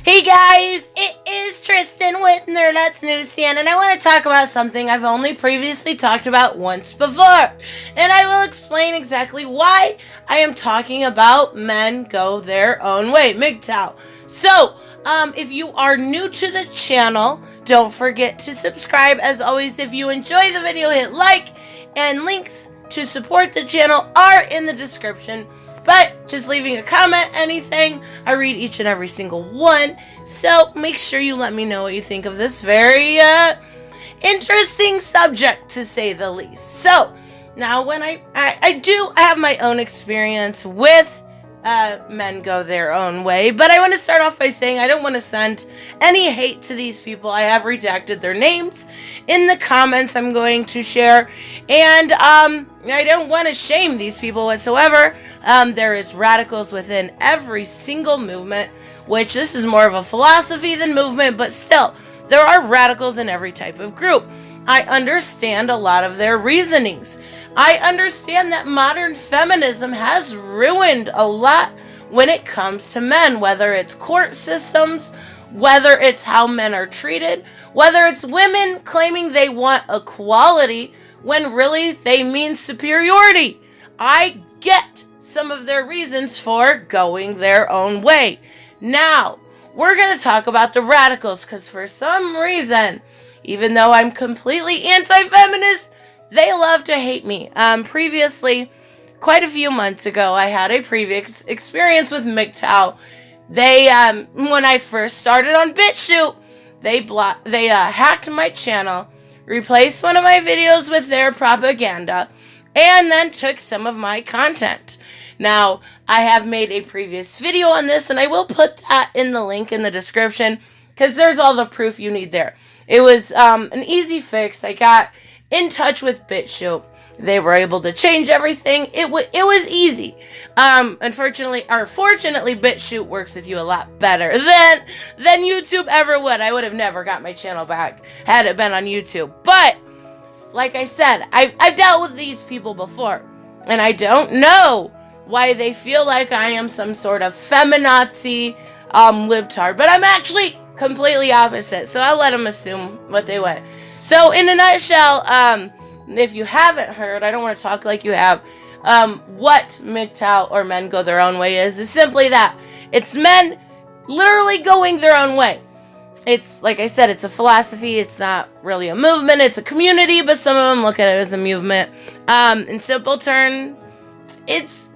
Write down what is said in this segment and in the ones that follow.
Hey guys, it is Tristan with Nerdette's NewsStand, and I want to talk about something I've only previously talked about once before. And I will explain exactly why I am talking about men go their own way, MGTOW. So, if you are new to the channel, don't forget to subscribe. As always, if you enjoy the video, hit like, and links to support the channel are in the description. But just leaving a comment, anything, I read each and every single one. So make sure you let me know what you think of this very interesting subject, to say the least. So now when I have my own experience with men go their own way, but I want to start off by saying I don't want to send any hate to these people. I have redacted their names in the comments I'm going to share, and I don't want to shame these people whatsoever. There is radicals within every single movement, which this is more of a philosophy than movement, but still, there are radicals in every type of group. I understand a lot of their reasonings. I understand that modern feminism has ruined a lot when it comes to men, whether it's court systems, whether it's how men are treated, whether it's women claiming they want equality when really they mean superiority. I get some of their reasons for going their own way. Now, we're going to talk about the radicals, because for some reason, even though I'm completely anti-feminist, they love to hate me. Previously, quite a few months ago, I had a previous experience with MGTOW. They, when I first started on BitChute, they hacked my channel, replaced one of my videos with their propaganda, and then took some of my content. Now, I have made a previous video on this, and I will put that in the link in the description, because there's all the proof you need there. It was an easy fix. I got in touch with BitChute. They were able to change everything. It was easy. Fortunately, BitChute works with you a lot better than YouTube ever would. I would have never got my channel back had it been on YouTube. But like I said, I've dealt with these people before, and I don't know why they feel like I am some sort of feminazi libtard, but I'm actually completely opposite. So I'll let them assume what they want. So in a nutshell, if you haven't heard, I don't want to talk like you have, what MGTOW or men go their own way is simply that. It's men literally going their own way. It's, like I said, it's a philosophy. It's not really a movement. It's a community, but some of them look at it as a movement. In simple terms, it's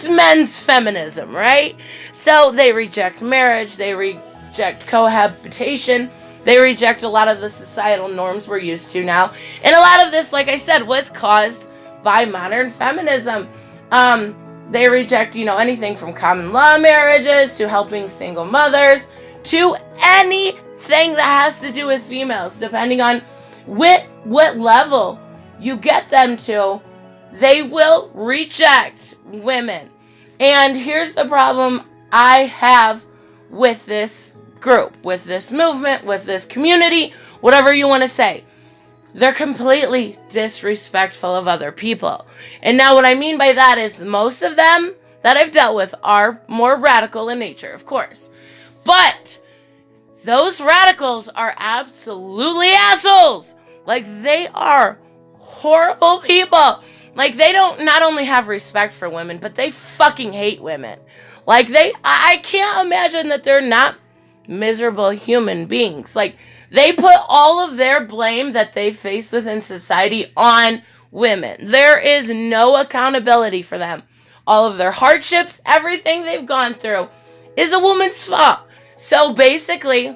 men's feminism, right? So they reject marriage. They reject cohabitation. They reject a lot of the societal norms we're used to now. And a lot of this, like I said, was caused by modern feminism. They reject, anything from common law marriages to helping single mothers to anything that has to do with females. Depending on what level you get them to, they will reject women. And here's the problem I have with this group, with this movement, with this community, whatever you want to say. They're completely disrespectful of other people. And now what I mean by that is most of them that I've dealt with are more radical in nature, of course. But those radicals are absolutely assholes. Like, they are horrible people. Like, they don't not only have respect for women, but they fucking hate women. Like, I can't imagine that they're not miserable human beings. Like, they put all of their blame that they face within society on women. There is no accountability for them. All of their hardships, everything they've gone through is a woman's fault. So basically,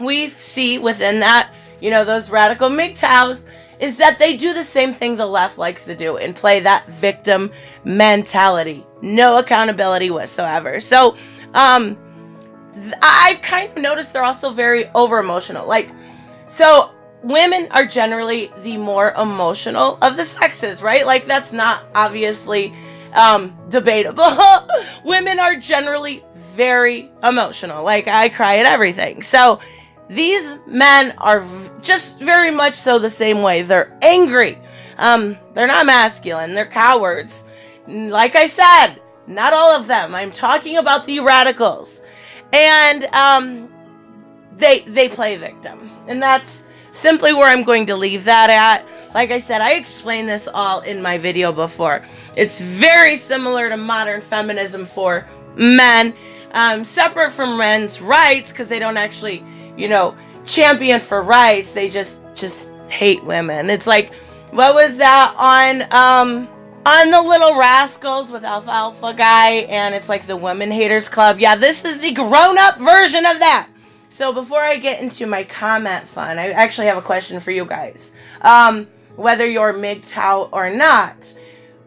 we see within that, those radical MGTOWs, is that they do the same thing the left likes to do and play that victim mentality. No accountability whatsoever. So, I've kind of noticed they're also very over-emotional. So women are generally the more emotional of the sexes, right? Like, that's not obviously debatable. Women are generally very emotional. Like, I cry at everything. So these men are just very much so the same way. They're angry. They're not masculine. They're cowards. Like I said, not all of them. I'm talking about the radicals. And they play victim. And that's simply where I'm going to leave that at. Like I said, I explained this all in my video before. It's very similar to modern feminism for men, separate from men's rights, because they don't actually, champion for rights. They just hate women. It's like, what was that on the Little Rascals with Alfalfa Guy, and it's like the Women Haters Club. Yeah, this is the grown-up version of that. So before I get into my comment fun, I actually have a question for you guys. Whether you're MGTOW or not,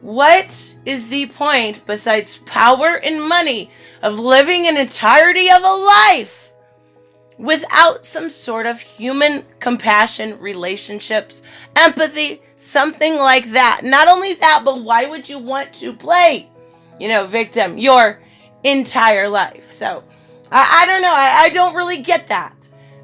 what is the point, besides power and money, of living an entirety of a life without some sort of human compassion, relationships, empathy, something like that? Not only that, but why would you want to play, victim your entire life? So I don't know. I don't really get that.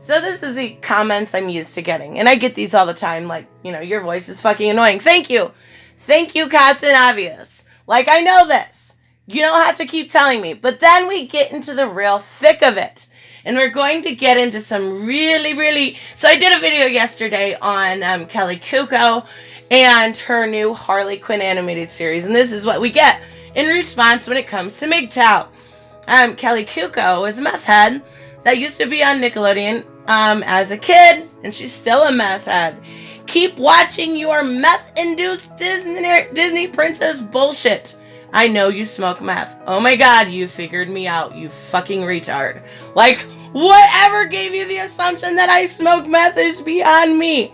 So this is the comments I'm used to getting. And I get these all the time. Like, your voice is fucking annoying. Thank you. Thank you, Captain Obvious. Like, I know this. You don't have to keep telling me. But then we get into the real thick of it. And we're going to get into some really... So I did a video yesterday on Kelly Kuko and her new Harley Quinn animated series. And this is what we get in response when it comes to MGTOW. Kelly Kuko is a meth head that used to be on Nickelodeon as a kid, and she's still a meth head. Keep watching your meth-induced Disney princess bullshit. I know you smoke meth. Oh my god, you figured me out, you fucking retard. Like, whatever gave you the assumption that I smoke meth is beyond me.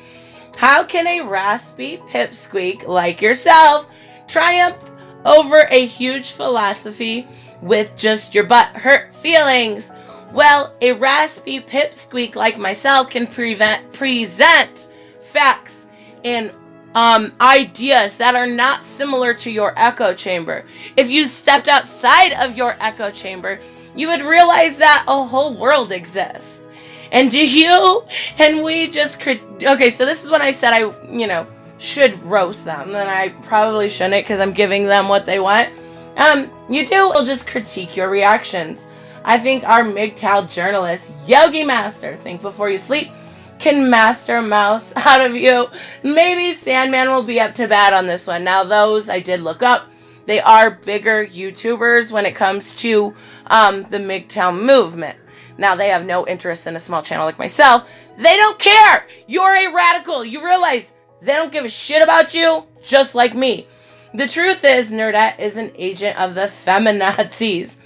How can a raspy pipsqueak like yourself triumph over a huge philosophy with just your butt hurt feelings? Well, a raspy pipsqueak like myself can present facts and ideas that are not similar to your echo chamber. If you stepped outside of your echo chamber, you would realize that a whole world exists. And we just okay, so this is when I said I, should roast them. Then I probably shouldn't, because I'm giving them what they want. We'll just critique your reactions. I think our MGTOW journalist, Yogi Master, think before you sleep, can master mouse out of you. Maybe Sandman will be up to bat on this one. Now, those I did look up. They are bigger YouTubers when it comes to the MGTOW movement. Now, they have no interest in a small channel like myself. They don't care. You're a radical. You realize they don't give a shit about you, just like me. The truth is, Nerdette is an agent of the feminazis.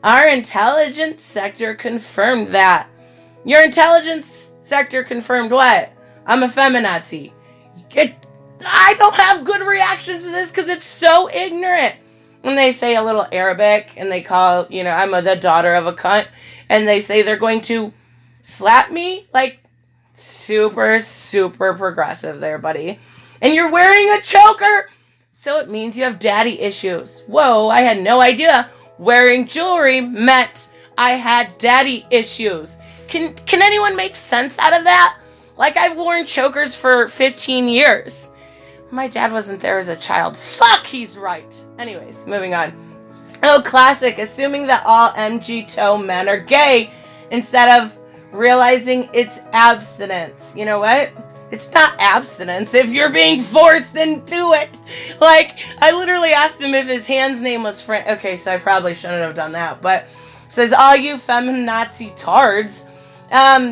Our intelligence sector confirmed that. Your intelligence sector confirmed what? I'm a feminazi. I don't have good reactions to this because it's so ignorant. And they say a little Arabic, and they call, I'm the daughter of a cunt, and they say they're going to slap me. Like, super, super progressive there, buddy. And you're wearing a choker, so it means you have daddy issues. Whoa, I had no idea wearing jewelry meant I had daddy issues. Can anyone make sense out of that? Like, I've worn chokers for 15 years. My dad wasn't there as a child. Fuck, he's right. Anyways, moving on. Oh, classic. Assuming that all MGTOW men are gay instead of realizing it's abstinence. You know what? It's not abstinence if you're being forced into it. Like, I literally asked him if his hand's name was Frank. Okay, so I probably shouldn't have done that. But says, all you feminazi tards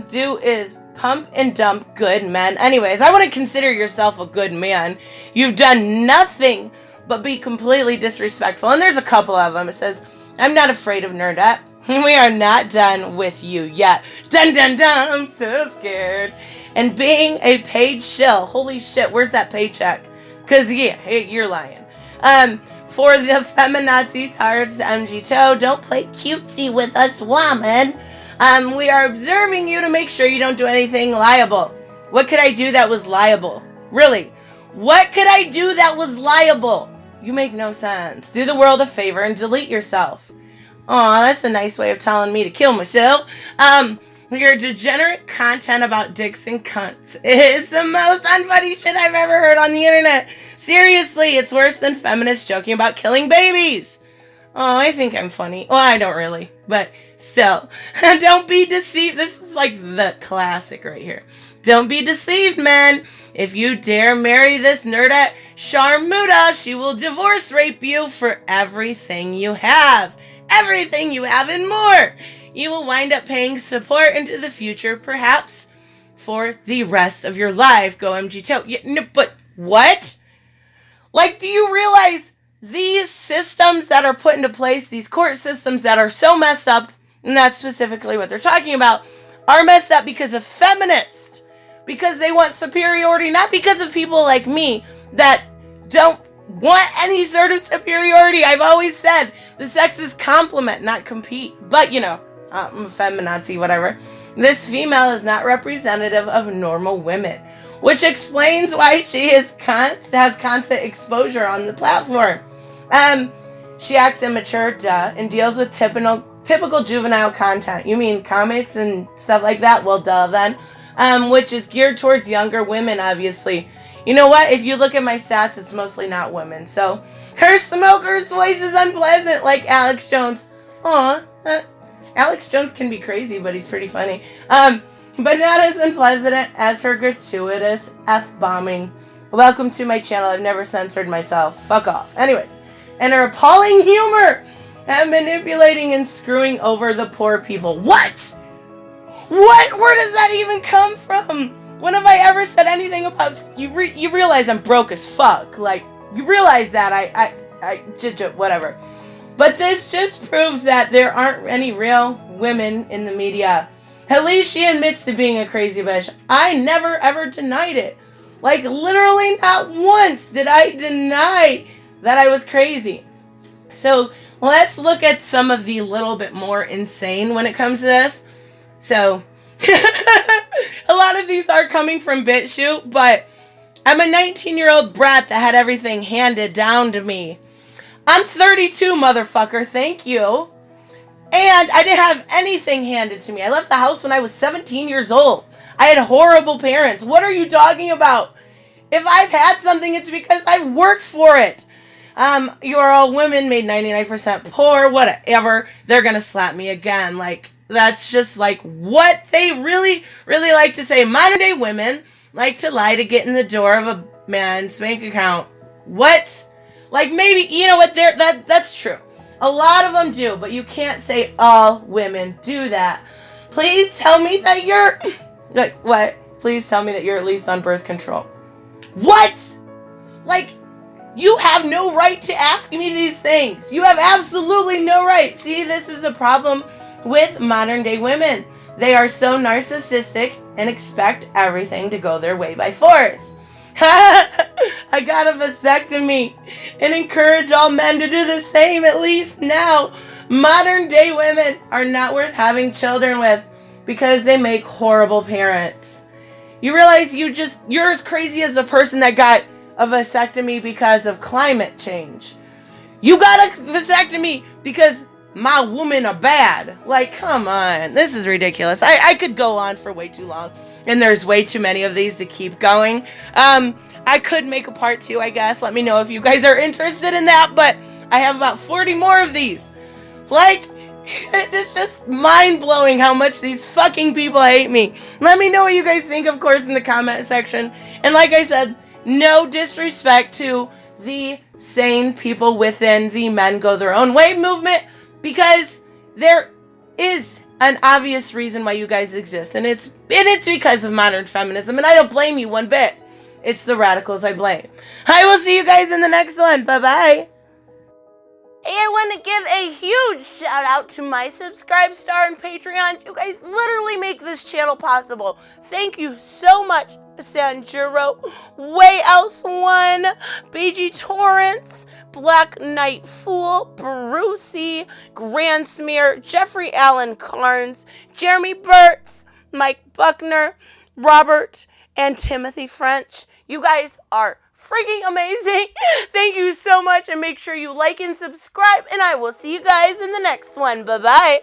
do is pump and dump good men. Anyways, I wouldn't consider yourself a good man. You've done nothing but be completely disrespectful. And there's a couple of them. It says, I'm not afraid of Nerdette. We are not done with you yet. Dun dun dun, I'm so scared. And being a paid shill. Holy shit, where's that paycheck? Because, yeah, hey, you're lying. For the feminazi tards, MGTOW, don't play cutesy with us, woman. We are observing you to make sure you don't do anything liable. What could I do that was liable? Really? What could I do that was liable? You make no sense. Do the world a favor and delete yourself. Aw, that's a nice way of telling me to kill myself. Your degenerate content about dicks and cunts is the most unfunny shit I've ever heard on the internet. Seriously, it's worse than feminists joking about killing babies. Oh, I think I'm funny. Well, I don't really, but still. Don't be deceived. This is like the classic right here. Don't be deceived, man. If you dare marry this Nerdette Sharmuta, she will divorce rape you for everything you have. Everything you have and more. You will wind up paying support into the future, perhaps for the rest of your life. Go MGTOW. Yeah, no, but what? Like, do you realize these systems that are put into place, these court systems that are so messed up, and that's specifically what they're talking about, are messed up because of feminists. Because they want superiority, not because of people like me that don't want any sort of superiority. I've always said the sexes complement, not compete. But, you know, I'm a feminazi, whatever. This female is not representative of normal women, which explains why she has constant exposure on the platform. She acts immature, and deals with typical juvenile content. You mean comics and stuff like that? Well, duh, then. Which is geared towards younger women, obviously. You know what? If you look at my stats, it's mostly not women. So, her smoker's voice is unpleasant, like Alex Jones. Aw, Alex Jones can be crazy, but he's pretty funny. But not as unpleasant as her gratuitous F-bombing. Welcome to my channel. I've never censored myself. Fuck off. Anyways. And her appalling humor and manipulating and screwing over the poor people. What? What? Where does that even come from? When have I ever said anything about... You realize I'm broke as fuck. Like, you realize that whatever. But this just proves that there aren't any real women in the media. At least she admits to being a crazy bitch. I never ever denied it. Like, literally not once did I deny that I was crazy. So, let's look at some of the little bit more insane when it comes to this. So, a lot of these are coming from BitChute, but I'm a 19-year-old brat that had everything handed down to me. I'm 32, motherfucker, thank you. And I didn't have anything handed to me. I left the house when I was 17 years old. I had horrible parents. What are you talking about? If I've had something, it's because I've worked for it. You're all women, made 99% poor, whatever. They're gonna slap me again. Like, that's just like what they really, really like to say. Modern day women like to lie to get in the door of a man's bank account. What? Like, maybe, you know what, that's true. A lot of them do, but you can't say all women do that. Please tell me that you're... Like, what? Please tell me that you're at least on birth control. What? Like, you have no right to ask me these things. You have absolutely no right. See, this is the problem with modern day women. They are so narcissistic and expect everything to go their way by force. I got a vasectomy and encourage all men to do the same, at least now. Modern day women are not worth having children with because they make horrible parents. You realize you're as crazy as the person that got a vasectomy because of climate change. You got a vasectomy because my women are bad. Like, come on. This is ridiculous. I could go on for way too long. And there's way too many of these to keep going. I could make a part 2, I guess. Let me know if you guys are interested in that. But I have about 40 more of these. Like, it's just mind-blowing how much these fucking people hate me. Let me know what you guys think, of course, in the comment section. And like I said, no disrespect to the sane people within the Men Go Their Own Way movement. Because there is an obvious reason why you guys exist. And it's because of modern feminism. And I don't blame you one bit. It's the radicals I blame. I will see you guys in the next one. Bye-bye. Hey, I want to give a huge shout out to my subscribe star and Patreons. You guys literally make this channel possible. Thank you so much, Sanjuro, Way Else One, BG Torrance, Black Knight Fool, Brucey, Grand Smear, Jeffrey Allen Carnes, Jeremy Burtz, Mike Buckner, Robert, and Timothy French. You guys are freaking amazing. Thank you so much, and make sure you like and subscribe, and I will see you guys in the next one. Bye-bye.